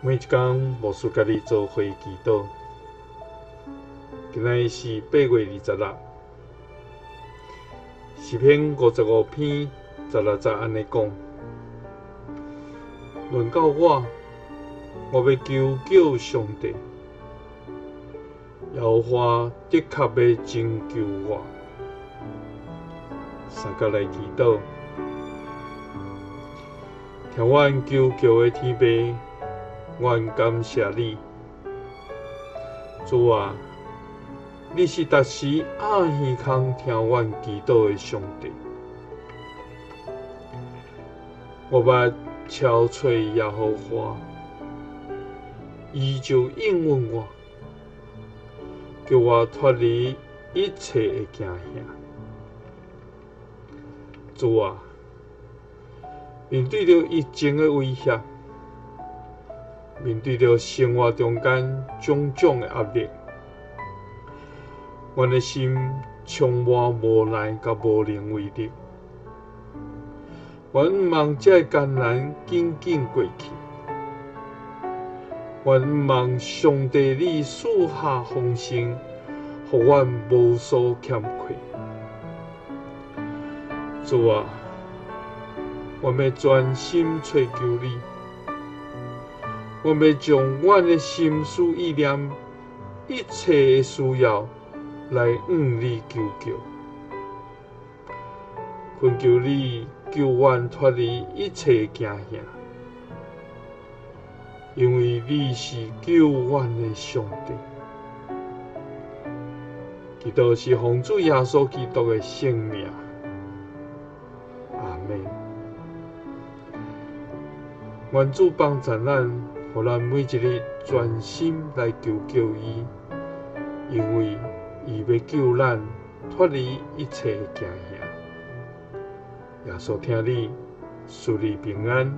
每一天，牧师甲你做会祈祷。今仔是8月26，诗篇55篇16节安尼讲：论到我要求救上帝，耶和华的确要拯救我。三角来祈祷，听阮求救的天父，阮感谢你，主啊，你是逐时爱耳孔听阮祈祷的上帝。我捌憔悴耶和华，伊就应允我，叫我脱离一切的惊吓。主啊，面对着疫情的威胁，面对着生活中间种种的压力，阮的心充满无奈甲无能为力。阮毋望这艰难紧紧过去，阮毋望上帝你赐下丰盛，互阮无所欠缺。主啊，阮要专心找求你，阮要将阮的心思意念、一切的需要来向你求救，恳求你救阮脱离一切惊吓，因为你是救阮的上帝。祈祷是奉主耶稣基督的圣名。阿们。愿主帮助咱，互咱每一日专心来求救伊，因为伊要救咱脱离一切惊吓。耶稣听你，赐你平安。